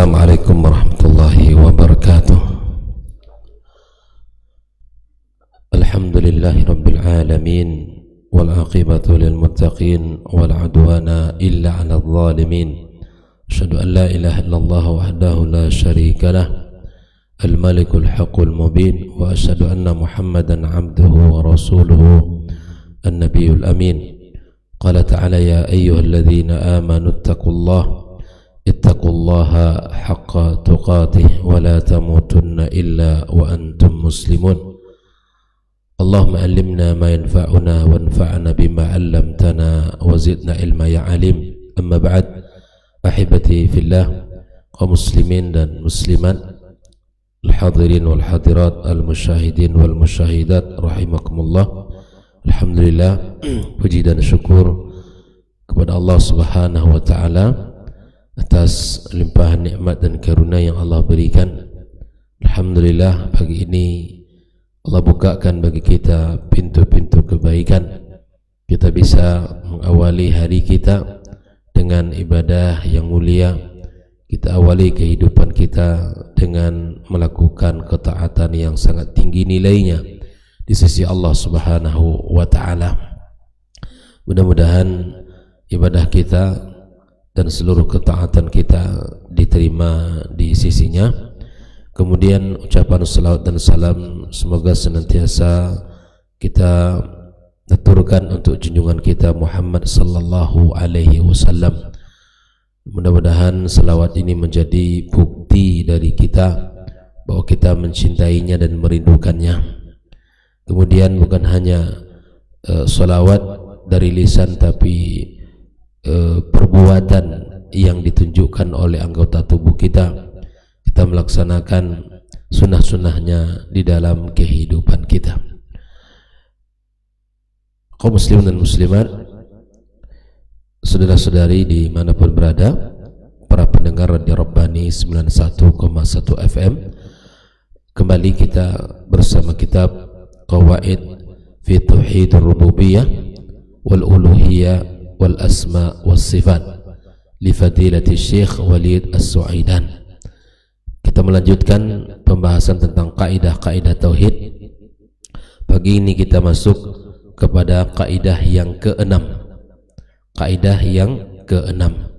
Assalamualaikum warahmatullahi wabarakatuh. Alhamdulillahi rabbil alamin, wal aqibatu lil muttaqin, wal adwana illa 'alal zalimin. Asyhadu an la ilaha illallah wahdahu la syarika lah, al malikul haqqul mubin, wa asyhadu anna Muhammadan 'abduhu wa rasuluhu an-nabiyul amin. Qala ta'ala ya ayyuhalladzina amanu ittaqullaha ittaqullaha haqqa tuqatih wa la tamutunna illa wa antum muslimun. Allahumma allimna ma yanfa'una wanfa'na bima 'allamtana wa zidna ilma ya alim. Amma ba'd, ahibati fillah, kaum muslimin dan muslimat, al-hadirin wal hadirat, al-musyahidin wal musyahidat rahimakumullah. Alhamdulillah, puji dan syukur kepada Allah Subhanahu wa taala atas limpahan nikmat dan karunia yang Allah berikan. Alhamdulillah, pagi ini Allah bukakan bagi kita pintu-pintu kebaikan. Kita bisa mengawali hari kita dengan ibadah yang mulia. Kita awali kehidupan kita dengan melakukan ketaatan yang sangat tinggi nilainya di sisi Allah Subhanahu wa taala. Mudah-mudahan ibadah kita dan seluruh ketaatan kita diterima di sisinya. Kemudian ucapan salawat dan salam semoga senantiasa kita aturkan untuk junjungan kita Muhammad sallallahu alaihi wasallam. Mudah-mudahan salawat ini menjadi bukti dari kita bahwa kita mencintainya dan merindukannya. Kemudian bukan hanya salawat dari lisan, tapi perbuatan yang ditunjukkan oleh anggota tubuh kita. Kita melaksanakan sunnah-sunnahnya di dalam kehidupan kita. Kaum muslimin dan muslimat, saudara-saudari dimanapun berada, para pendengar Radio Rabbani 91,1 FM, kembali kita bersama kitab Qawaid fi Tauhidur Rububiyah wal Uluhiyah wal asma was sifat li fadilati Syekh Walid As-Suaidan. Kita melanjutkan pembahasan tentang kaidah-kaidah tauhid. Pagi ini kita masuk kepada kaidah yang keenam. Kaidah yang keenam.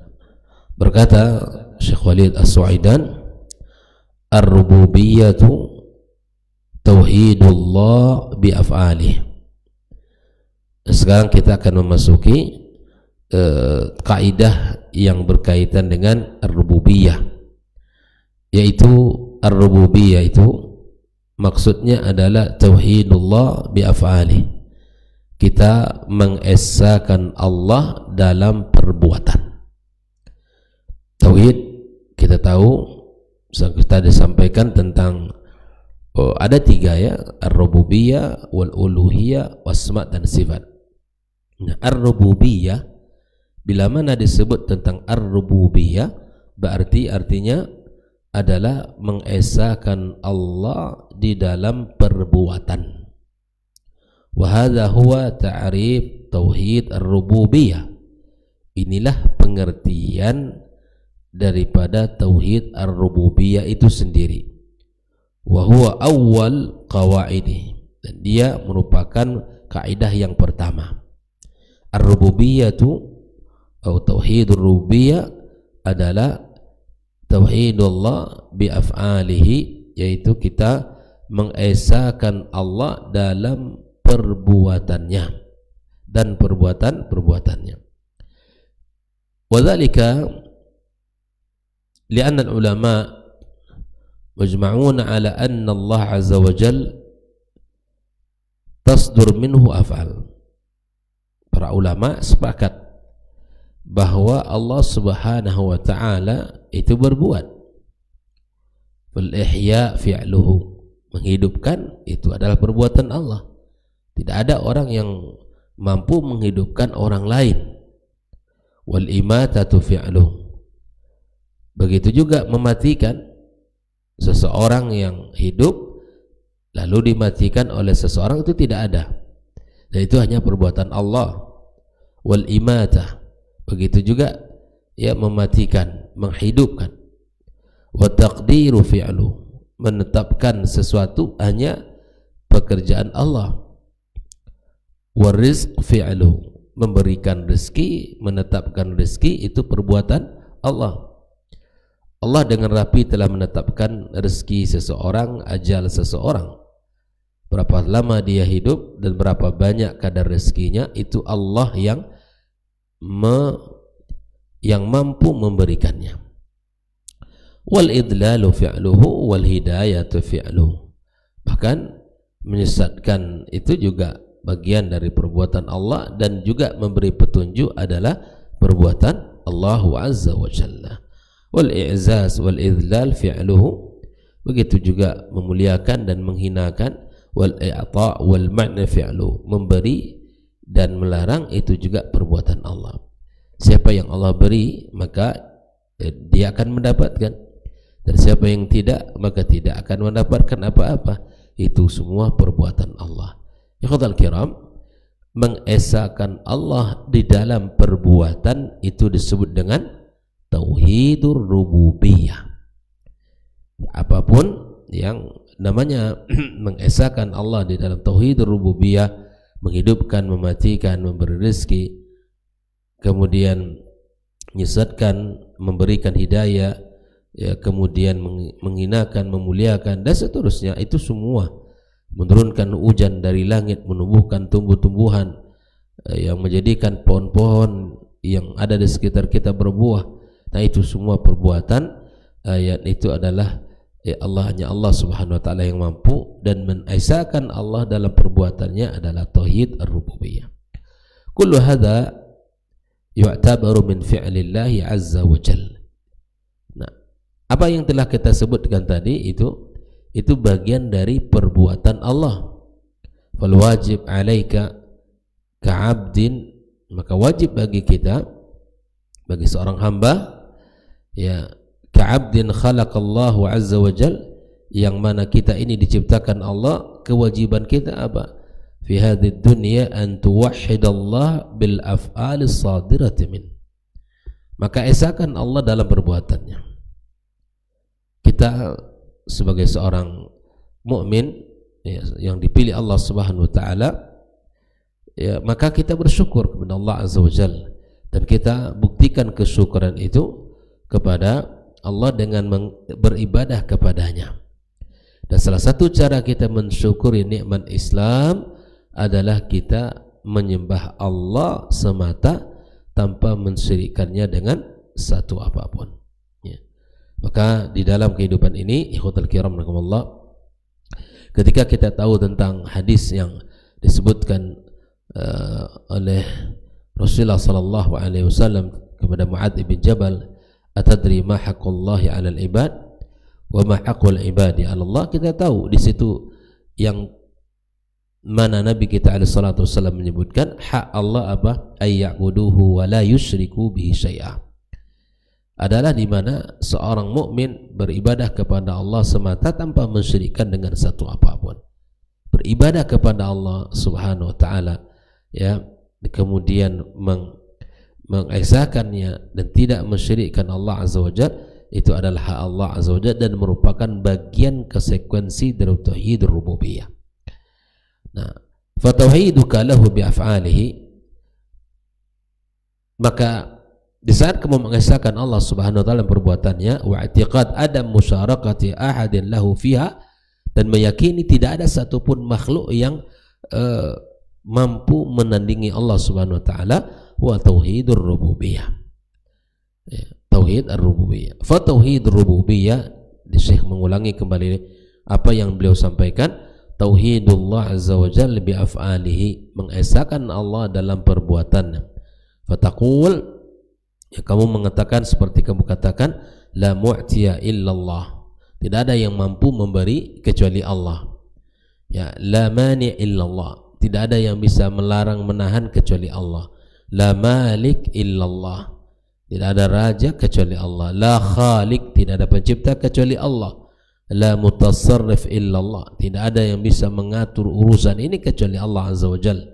Berkata Syekh Walid As-Suaidan, ar-rububiyyatu tauhidullah bi af'alih. Sekarang kita akan memasuki kaidah yang berkaitan dengan ar-rububiyah, yaitu ar-rububiyah itu maksudnya adalah tauhidullah bi af'ali. Kita mengesahkan Allah dalam perbuatan. Tauhid kita tahu, kita disampaikan tentang ada tiga ya, ar-rububiyah wal uluhiyah wasma dan sifat. Nah, ar-rububiyah bila mana disebut tentang ar-rububiyah berarti artinya adalah mengesahkan Allah di dalam perbuatan. Wa hadza huwa ta'rif tauhid ar-rububiyah. Inilah pengertian daripada tauhid ar-rububiyah itu sendiri. Wa huwa awwal qawaidih, dan dia merupakan kaidah yang pertama. Ar-rububiyah itu atau tauhidur rububiyah adalah tauhidullah bi af'alihi, yaitu kita mengesahkan Allah dalam perbuatannya dan perbuatan-perbuatannya. Wa dzalika li'anna al-ulama majma'una 'ala anna Allah 'azza wa jalla tasdur minhu af'al. Para ulama sepakat bahwa Allah Subhanahu wa taala itu berbuat. Fal ihya fi'luhu, menghidupkan itu adalah perbuatan Allah. Tidak ada orang yang mampu menghidupkan orang lain. Wal imatatu fi'luhu, begitu juga mematikan. Seseorang yang hidup lalu dimatikan oleh seseorang itu tidak ada, dan itu hanya perbuatan Allah. Wal imatah, begitu juga ya mematikan, menghidupkan. wa taqdiru fi'lu, menetapkan sesuatu hanya pekerjaan Allah. Wa rizq fi'lu, memberikan rezeki, menetapkan rezeki itu perbuatan Allah. Allah dengan rapi telah menetapkan rezeki seseorang, ajal seseorang, berapa lama dia hidup dan berapa banyak kadar rezekinya, itu Allah yang mampu memberikannya. Wal idlalu fi'luhu wal hidayatu fi'luhu, bahkan menyesatkan itu juga bagian dari perbuatan Allah, dan juga memberi petunjuk adalah perbuatan Allah Azza wa Jalla. Wal i'zaz wal idlal fi'luhu, begitu juga memuliakan dan menghinakan. Wal i'ta' wal ma'na fi'luhu, memberi dan melarang itu juga perbuatan Allah. Siapa yang Allah beri maka dia akan mendapatkan, dan siapa yang tidak maka tidak akan mendapatkan apa-apa. Itu semua perbuatan Allah. Ikhwatal kiram, mengesahkan Allah di dalam perbuatan itu disebut dengan tauhidur rububiyah. Apapun yang namanya mengesahkan Allah di dalam tauhidur rububiyah, menghidupkan, mematikan, memberi rezeki, kemudian menyesatkan, memberikan hidayah, ya, kemudian menghinakan, memuliakan, dan seterusnya, itu semua menurunkan hujan dari langit, menumbuhkan tumbuh-tumbuhan, yang menjadikan pohon-pohon yang ada di sekitar kita berbuah. Nah, itu semua perbuatan, itu adalah hanya Allah Subhanahu wa taala yang mampu, dan mengesahkan Allah dalam perbuatannya adalah tauhid ar-rububiyah. Kullu hadza yu'tabaru min fi'lillahi azza wa jalla. Nah, apa yang telah kita sebutkan tadi itu bagian dari perbuatan Allah. Fal wajib 'alaika ka'abdin, maka wajib bagi kita, bagi seorang hamba, ya, ka'abdin khalaqallahu azza wa jal, yang mana kita ini diciptakan Allah, kewajiban kita apa? Fi hadhihi dunya an tuwahhidallah bil af'alis sadirati min, maka esahkan Allah dalam perbuatannya. Kita sebagai seorang mukmin, ya, yang dipilih Allah Subhanahu wa taala, ya, maka kita bersyukur kepada Allah azza wa jalla, dan kita buktikan kesyukuran itu kepada Allah dengan beribadah kepadanya. Dan salah satu cara kita mensyukuri nikmat Islam adalah kita menyembah Allah semata tanpa mensyirikkannya dengan satu apapun, ya. Maka di dalam kehidupan ini, ikhwatal kiram rahimakumullah, ketika kita tahu tentang hadis yang disebutkan oleh Rasulullah sallallahu alaihi wasallam kepada Mu'adz bin Jabal, atadri ma haqqullahi 'alal ibad wa ma haqqul ibadi 'ala Allah, kita tahu di situ yang mana Nabi kita alaihi salatu wasallam menyebutkan hak Allah apa? Ayya'buduhu wa la yusyriku bihi syai'a, adalah di mana seorang mukmin beribadah kepada Allah semata tanpa mensyirikkan dengan satu apapun. Beribadah kepada Allah Subhanahu wa taala, ya, kemudian mengesahkannya dan tidak mensyirikkan Allah azza wajalla, itu adalah hak Allah azza wajalla dan merupakan bagian konsekuensi dari tauhid rububiyah. Nah, fa tauhiduka lahu bi af'alihi, maka di saat kamu mengesahkan Allah Subhanahu wa taala perbuatannya, wa i'tiqad adam musyarakati ahadin lahu fiha, dan meyakini tidak ada satupun makhluk yang mampu menandingi Allah Subhanahu wa taala, wa tauhidur rububiyah, ya, tauhid ar-rububiyah. Fa tauhid rububiyah, Syekh mengulangi kembali apa yang beliau sampaikan, tauhidullah azza wa jalla bi af'alihi, mengesahkan Allah dalam perbuatannya. Fataqul, ya, kamu mengatakan seperti kamu katakan, la mu'tiya illallah, tidak ada yang mampu memberi kecuali Allah, ya, la mani' illallah, tidak ada yang bisa melarang menahan kecuali Allah, la malik illallah, tidak ada raja kecuali Allah, la khaliq, tidak ada pencipta kecuali Allah, la mutasarrif illallah, tidak ada yang bisa mengatur urusan ini kecuali Allah azza wa jalla,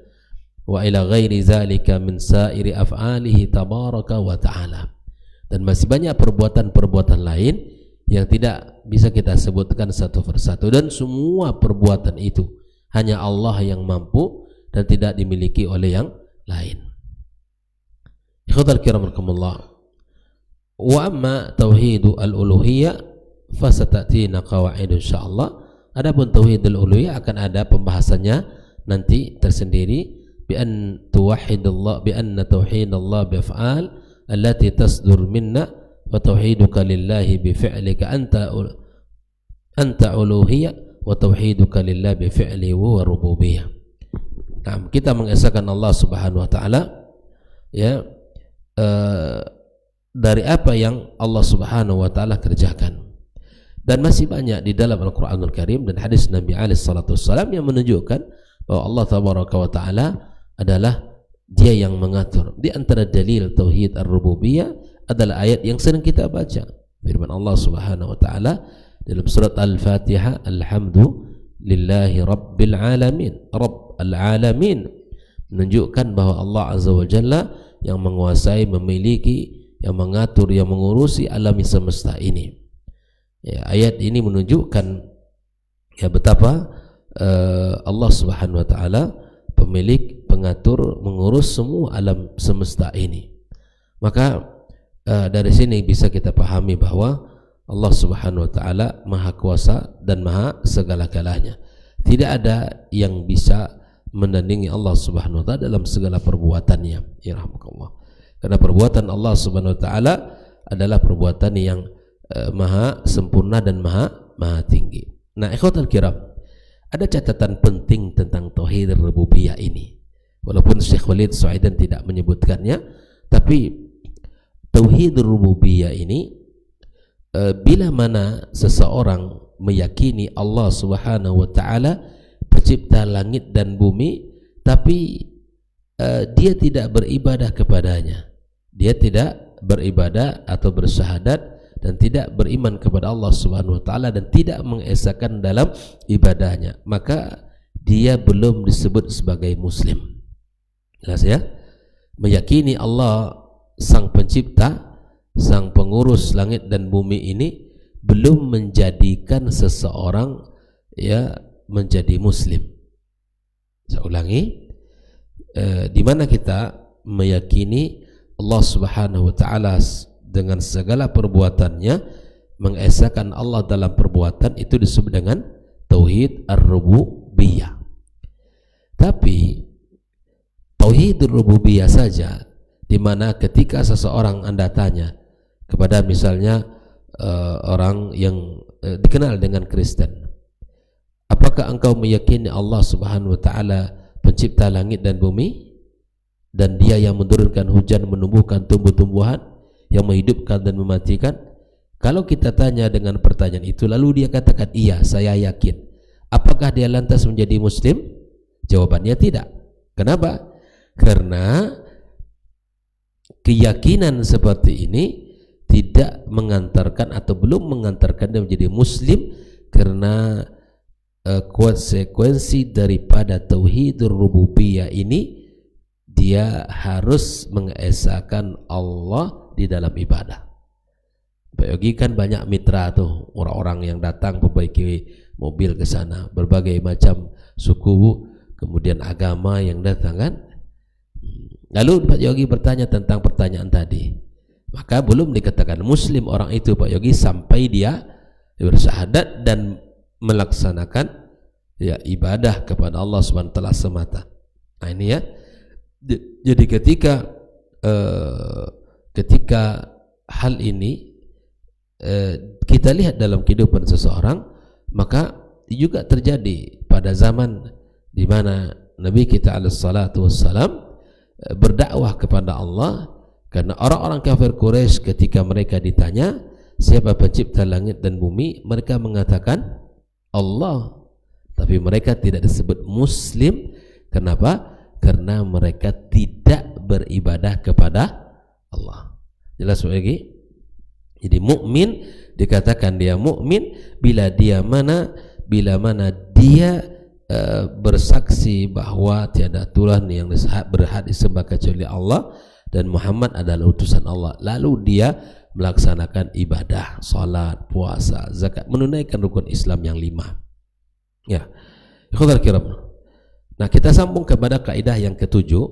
wa ila ghairi zalika min sa'iri af'alihi tabaraka wa ta'ala, dan masih banyak perbuatan-perbuatan lain yang tidak bisa kita sebutkan satu persatu, dan semua perbuatan itu hanya Allah yang mampu dan tidak dimiliki oleh yang lain. Ikhwatal kiram rahimakumullah. Wa amma tauhid al-uluhiyah fasatatina qawaid insyaallah. Adapun tauhid al-uluhiyah akan ada pembahasannya nanti tersendiri, bi an tuwahhidallah, bi anna tauhidallah bi af'al allati tasdur minna wa tauhiduka lillahi bi fi'lika anta uluhiyah wa tauhiduka lillahi bi fi'li wa rububiyyah. Nah, kita mengesahkan Allah Subhanahu wa taala ya dari apa yang Allah Subhanahu wa taala kerjakan. Dan masih banyak di dalam Al-Qur'anul Karim dan hadis Nabi alaihi salatu wassalam yang menunjukkan bahwa Allah tabaraka wa taala adalah Dia yang mengatur. Di antara dalil tauhid ar-rububiyah adalah ayat yang sering kita baca, firman Allah Subhanahu wa taala dalam surat Al-Fatihah, alhamdulillahi rabbil alamin. Rabb al-alamin menunjukkan bahwa Allah azza wa jalla yang menguasai, memiliki, yang mengatur, yang mengurusi alam semesta ini. Ya, ayat ini menunjukkan ya betapa Allah Subhanahu wa taala pemilik, pengatur, mengurus semua alam semesta ini. Maka dari sini bisa kita pahami bahwa Allah Subhanahu wa taala maha kuasa dan maha segala-galanya. Tidak ada yang bisa menandingi Allah Subhanahu wa taala dalam segala perbuatannya. Ya rahmatullah. Karena perbuatan Allah Subhanahu wa taala adalah perbuatan yang maha sempurna dan maha tinggi. Nah, ikhwatal kiram, ada catatan penting tentang tauhid rububiyah ini. Walaupun Syekh Walid Suaidan tidak menyebutkannya, tapi tauhid rububiyah ini bila mana seseorang meyakini Allah Subhanahu wa taala pencipta langit dan bumi, tapi dia tidak beribadah kepadanya, dia tidak beribadah atau bersyahadat dan tidak beriman kepada Allah Subhanahu wa taala dan tidak mengesahkan dalam ibadahnya, maka dia belum disebut sebagai muslim. Jelas ya? Meyakini Allah sang pencipta, sang pengurus langit dan bumi ini belum menjadikan seseorang ya menjadi muslim. Saya ulangi, di mana kita meyakini Allah Subhanahu wa taala dengan segala perbuatannya, mengesahkan Allah dalam perbuatan, itu disebut dengan tauhid ar-rububiyah. Tapi tauhid ar-rububiyah saja, di mana ketika seseorang Anda tanya kepada misalnya orang yang dikenal dengan Kristen, apakah engkau meyakini Allah Subhanahu wa taala pencipta langit dan bumi, dan Dia yang menurunkan hujan, menumbuhkan tumbuh-tumbuhan, yang menghidupkan dan mematikan? Kalau kita tanya dengan pertanyaan itu, lalu dia katakan iya, saya yakin, apakah dia lantas menjadi muslim? Jawabannya tidak. Kenapa? Karena keyakinan seperti ini tidak mengantarkan atau belum mengantarkan dia menjadi muslim, karena konsekuensi daripada tauhidur rububiyah ini, dia harus mengesahkan Allah di dalam ibadah. Pak Yogi kan banyak mitra tuh, orang-orang yang datang perbaiki mobil ke sana, berbagai macam suku, kemudian agama yang datang kan. Lalu Pak Yogi bertanya tentang pertanyaan tadi, maka belum dikatakan muslim orang itu Pak Yogi sampai dia bersyahadat dan melaksanakan ya ibadah kepada Allah Subhanahu wa taala semata. Nah ini ya. Jadi ketika hal ini kita lihat dalam kehidupan seseorang, maka juga terjadi pada zaman di mana Nabi kita alaihi salatu wassalam berdakwah kepada Allah. Karena orang-orang kafir Quraisy ketika mereka ditanya siapa pencipta langit dan bumi, mereka mengatakan Allah, tapi mereka tidak disebut muslim. Kenapa? Karena mereka tidak beribadah kepada Allah. Jelas lagi? Jadi mukmin dikatakan dia mukmin bila mana dia bersaksi bahwa tiada Tuhan yang berhak disembah kecuali Allah dan Muhammad adalah utusan Allah. Lalu dia melaksanakan ibadah, salat, puasa, zakat, menunaikan rukun Islam yang 5. Ya, ikhwatal kiram. Nah, kita sambung kepada kaidah yang ketujuh.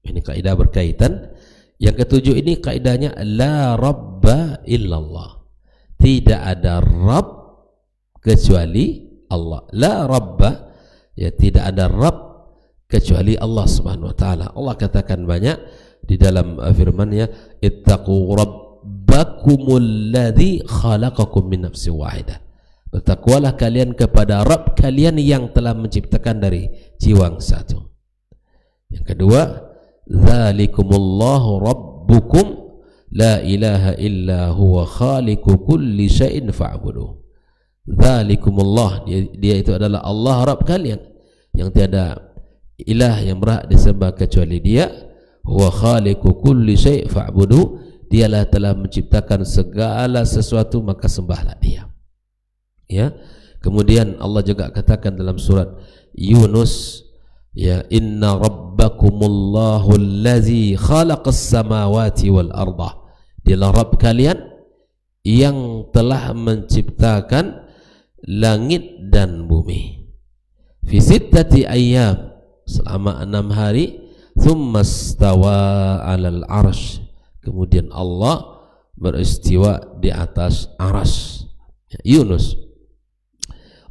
Ini kaidah berkaitan. Yang ketujuh ini kaidahnya la rabba illallah. Tidak ada Rabb kecuali Allah. La rabba, ya, tidak ada Rabb kecuali Allah Subhanahu wa taala. Allah katakan banyak di dalam firman-Nya, ittaqu rabbakumul ladzi khalaqakum min nafsin wahidah. Bertakwalah kalian kepada Rabb kalian yang telah menciptakan dari jiwa satu. Yang kedua, dzalikumullahu rabbukum la ilaha illa huwa khaliqu kulli syai'in fa'buduh. Dzalikumullah, dia itu adalah Allah Rabb kalian yang tiada ilah yang berhak disembah kecuali Dia. Huwa khaliqu kulli syai' fa'buduh, dialah telah menciptakan segala sesuatu, maka sembahlah Dia. Ya. Kemudian Allah juga katakan dalam surat Yunus, ya, inna rabbakumullahu allazi khalaqas samawati wal arda. Dialah Rabb kalian yang telah menciptakan langit dan bumi. Fi sittati ayyam, selama 6 hari. Thumma stawa 'alal 'arsy, kemudian Allah beristiwa di atas arsy. Yunus.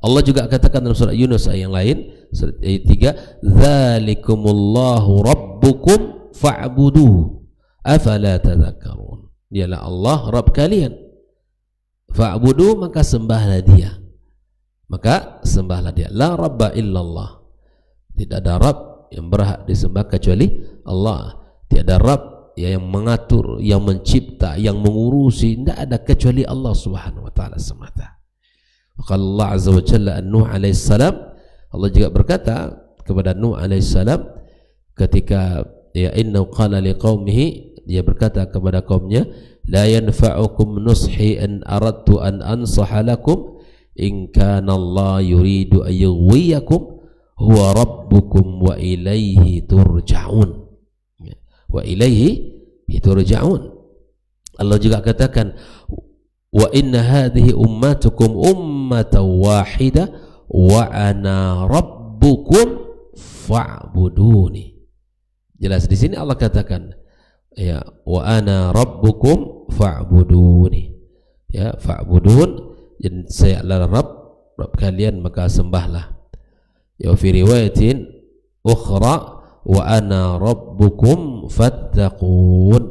Allah juga katakan dalam surah Yunus ayat yang lain, surat ayat 3, dzalikumullahu rabbukum fa'buduhu afala tadhakkarun. Dialah Allah Rabb kalian, fa'budu, maka sembahlah Dia. Maka sembahlah Dia. La rabba illallah. Tidak ada Rabb yang berhak disembah kecuali Allah. Tiada Rabb yang mengatur, yang mencipta, yang mengurusi, tidak ada kecuali Allah Subhanahu wa taala semata. Maka Allah Azza wa Jalla Nuh alaihissalam, Allah juga berkata kepada Nuh alaihissalam ketika, ya, innahu qala liqaumihi, dia berkata kepada kaumnya, la yanfa'ukum nushi an aradtu an ansaha lakum in kana Allah yuridu an yughwiyakum huwa rabbukum wa ilaihi turja'un. Wa ilaihi turja'un. Allah juga katakan, wa inna hadhihi ummatukum ummatan wahidah wa ana rabbukum fa'buduni. Jelas di sini Allah katakan, ya, wa ana rabbukum fa'buduni. Ya, fa'budun, dan saya adalah Rabb kalian, maka sembahlah. Ya, fi riwayatin ukhra, wa ana rabbukum fattaqun,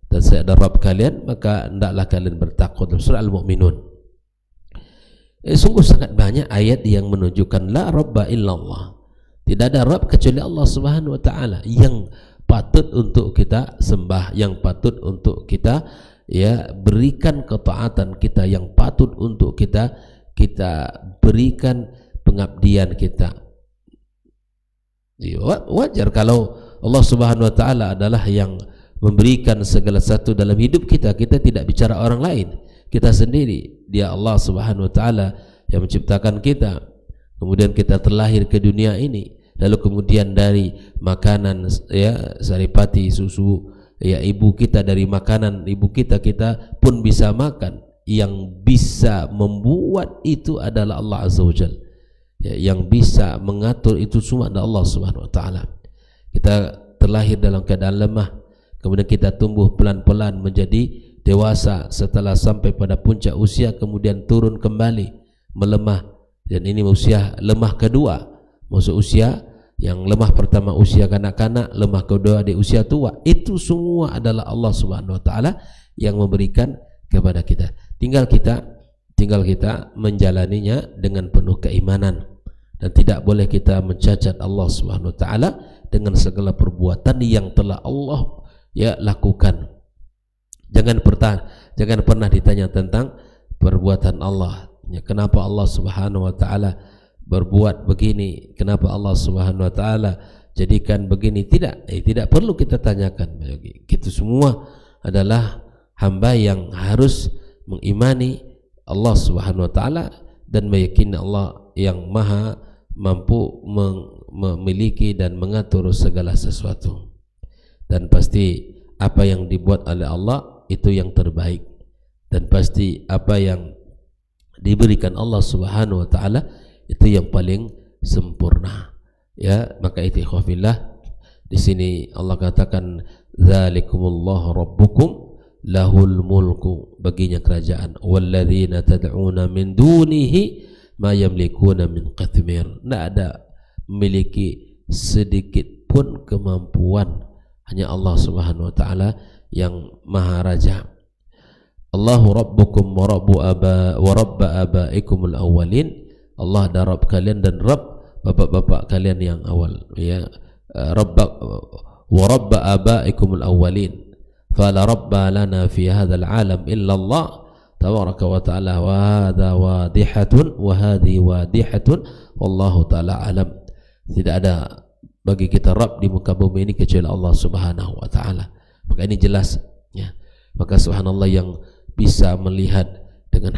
dan saya adalah Rabb kalian, maka hendaklah kalian bertakwa. Dalam surah Al-Mu'minun. Sungguh sangat banyak ayat yang menunjukkan la rabba illallah. Tidak ada Rabb kecuali Allah Subhanahu wa taala yang patut untuk kita sembah, yang patut untuk kita, ya, berikan ketaatan kita, yang patut untuk kita berikan pengabdian kita. Wajar kalau Allah Subhanahu wa taala adalah yang memberikan segala sesuatu dalam hidup kita. Kita tidak bicara orang lain, kita sendiri. Dia Allah Subhanahu wa taala yang menciptakan kita. Kemudian kita terlahir ke dunia ini, lalu kemudian dari makanan, ya, saripati susu, ya, ibu kita, dari makanan ibu kita pun bisa makan. Yang bisa membuat itu adalah Allah Azza wa Jalla. Ya, yang bisa mengatur itu semua adalah Allah Subhanahu wa taala. Kita terlahir dalam keadaan lemah, kemudian kita tumbuh pelan-pelan menjadi dewasa, setelah sampai pada puncak usia kemudian turun kembali melemah, dan ini usia lemah kedua. Maksud usia yang lemah pertama usia kanak-kanak, lemah kedua di usia tua. Itu semua adalah Allah Subhanahu wa taala yang memberikan kepada kita. Tinggal kita menjalaninya dengan penuh keimanan, dan tidak boleh kita mencacat Allah Subhanahu wa taala dengan segala perbuatan yang telah Allah, ya, lakukan. Jangan pernah ditanya tentang perbuatan Allah, ya, kenapa Allah Subhanahu wa taala berbuat begini, kenapa Allah Subhanahu wa taala jadikan begini. Tidak perlu kita tanyakan. Kita semua adalah hamba yang harus mengimani Allah Subhanahu wa taala dan meyakini Allah yang maha mampu memiliki dan mengatur segala sesuatu. Dan pasti apa yang dibuat oleh Allah itu yang terbaik. dan pasti apa yang diberikan Allah Subhanahu wa taala itu yang paling sempurna. Ya, maka itu ikhwafillah, di sini Allah katakan dzalikumullahu rabbukum lahul mulku, baginya kerajaan, walladzina tad'una min dunihi ma yamlikuna min qitmir, tidak ada memiliki sedikit pun kemampuan, hanya Allah Subhanahu wa taala yang maha raja. Allahu rabbukum wa rabb abaikumul awwalin, Allah adalah Rabb kalian dan Rabb bapak-bapak kalian yang awal, ya. Wa rabb abaikumul awwalin fala rabba lana fi hadzal alam illa Allah tabaraka wa ta'ala wa hadha wadihatun wa hadhi wadihatun wallahu ta'ala alam. Tidak ada bagi kita Rabb di muka bumi ini kecuali Allah Subhanahu wa taala. Maka ini jelas, ya. Maka subhanallah, yang bisa melihat dengan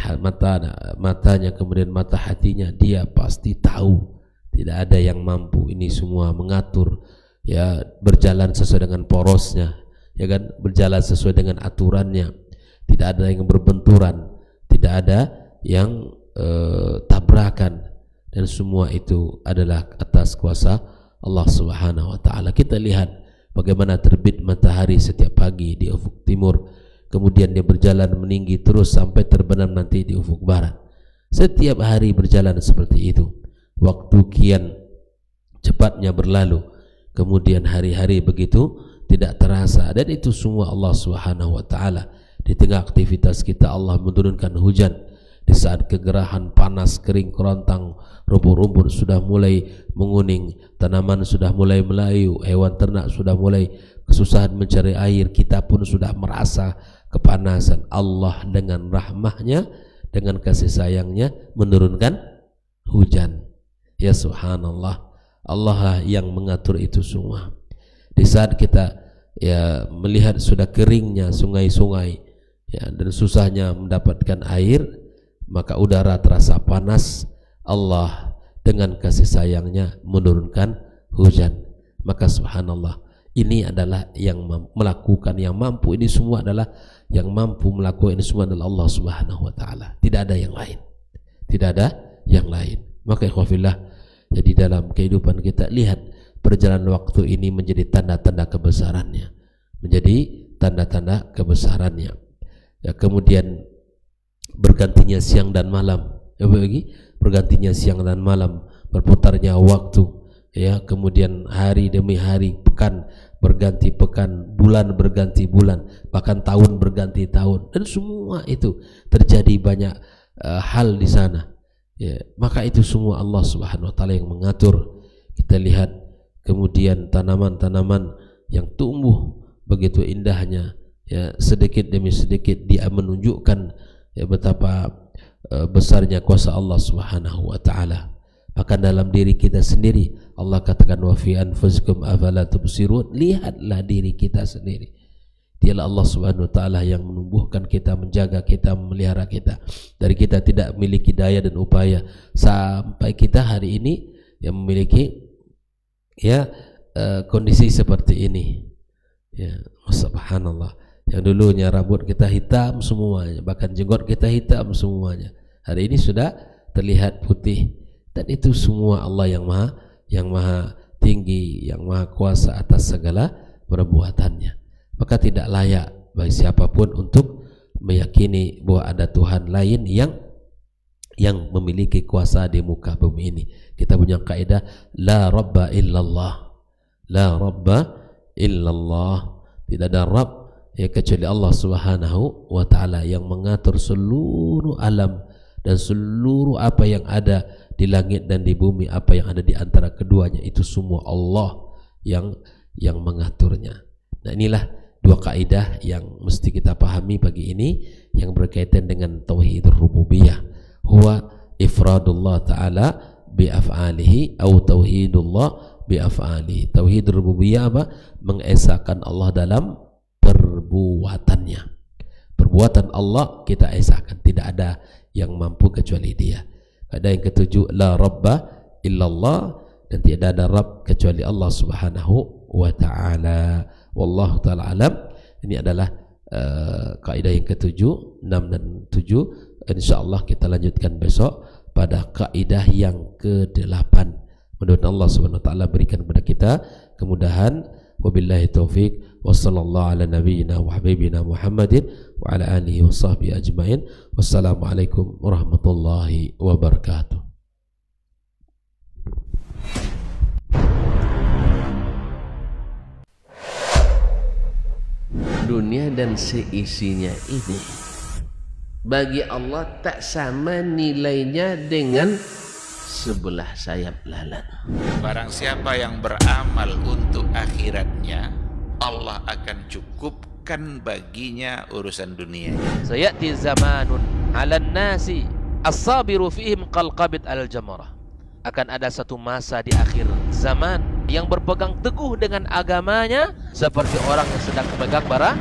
matanya kemudian mata hatinya, dia pasti tahu. Tidak ada yang mampu ini semua mengatur, ya, berjalan sesuai dengan porosnya, ya kan, berjalan sesuai dengan aturannya. Tidak ada yang berbenturan, tidak ada yang tabrakan, dan semua itu adalah atas kuasa Allah Subhanahu wa taala. Kita lihat bagaimana terbit matahari setiap pagi di ufuk timur, kemudian dia berjalan meninggi terus sampai terbenam nanti di ufuk barat. Setiap hari berjalan seperti itu. Waktu kian cepatnya berlalu, kemudian hari-hari begitu tidak terasa, dan itu semua Allah Subhanahu wa taala. Di tengah aktivitas kita Allah menurunkan hujan. Di saat kegerahan, panas, kering, kerontang, rumput-rumput sudah mulai menguning, tanaman sudah mulai melayu, hewan ternak sudah mulai kesusahan mencari air, kita pun sudah merasa kepanasan. Allah dengan rahmahnya, dengan kasih sayangnya menurunkan hujan. Ya subhanallah, Allah lah yang mengatur itu semua. Di saat kita, ya, melihat sudah keringnya sungai-sungai, ya, dan susahnya mendapatkan air, maka udara terasa panas, Allah dengan kasih sayangnya menurunkan hujan. Maka subhanallah, ini adalah yang melakukan, yang mampu ini semua adalah, yang mampu melakukan ini semua adalah Allah Subhanahu wa taala. Tidak ada yang lain. Tidak ada yang lain. Maka ikhwafillah, jadi dalam kehidupan kita, lihat perjalanan waktu ini menjadi tanda-tanda kebesarannya, menjadi tanda-tanda kebesarannya. Ya, kemudian bergantinya siang dan malam, ya, bagi bergantinya siang dan malam, berputarnya waktu, ya, kemudian hari demi hari, pekan berganti pekan, bulan berganti bulan, bahkan tahun berganti tahun, dan semua itu terjadi banyak hal di sana. Ya, maka itu semua Allah Subhanahu wa taala yang mengatur. Kita lihat kemudian tanaman-tanaman yang tumbuh begitu indahnya, ya, sedikit demi sedikit dia menunjukkan, ya, betapa besarnya kuasa Allah Subhanahu wa taala. Bahkan dalam diri kita sendiri Allah katakan wa fi anfusikum afala tubsirun, lihatlah diri kita sendiri. Dialah Allah Subhanahu wa taala yang menumbuhkan kita, menjaga kita, memelihara kita. Dari kita tidak memiliki daya dan upaya sampai kita hari ini yang memiliki, ya, kondisi seperti ini. Ya, subhanallah. Yang dulunya rambut kita hitam semuanya, bahkan jenggot kita hitam semuanya, hari ini sudah terlihat putih. Dan itu semua Allah yang maha tinggi, yang maha kuasa atas segala perbuatannya. Maka tidak layak bagi siapapun untuk meyakini bahwa ada Tuhan lain yang memiliki kuasa di muka bumi ini. Kita punya kaidah la rabba illallah, la rabba illallah, tidak ada Rabb, ya, kecuali Allah Subhanahu wa taala yang mengatur seluruh alam dan seluruh apa yang ada di langit dan di bumi, apa yang ada di antara keduanya, itu semua Allah yang mengaturnya. Nah, inilah dua kaidah yang mesti kita pahami pagi ini yang berkaitan dengan tauhid rububiyah. Huwa ifradullah ta'ala bi af'alihi atau tauhidullah bi af'alihi. Tauhid rububiyah apa? Mengesahkan Allah dalam perbuatannya. Perbuatan Allah kita esahkan, tidak ada yang mampu kecuali Dia. Ada yang ketujuh, la rabba illallah, dan tidak ada Rabb kecuali Allah Subhanahu wa ta'ala. Wallahu ta'ala alam. Ini adalah kaidah yang ke-7, 6 dan 7. Insyaallah kita lanjutkan besok pada kaidah yang ke-8. Mudah-mudahan Allah Subhanahu wa taala berikan kepada kita kemudahan. Wabillahi taufik. Wassallallahu ala nabiyyina wa habibina Muhammadin wa ala alihi wa sahbihi ajmain. Wassalamualaikum warahmatullahi wabarakatuh. Dunia dan seisinya ini bagi Allah tak sama nilainya dengan sebelah sayap lalat. Barang siapa yang beramal untuk akhiratnya, Allah akan cukupkan baginya urusan dunia. Sayati zamanun 'alan nasi as-sabiru fihim qalqabit al-jamarah. Akan ada satu masa di akhir zaman yang berpegang teguh dengan agamanya seperti orang yang sedang memegang bara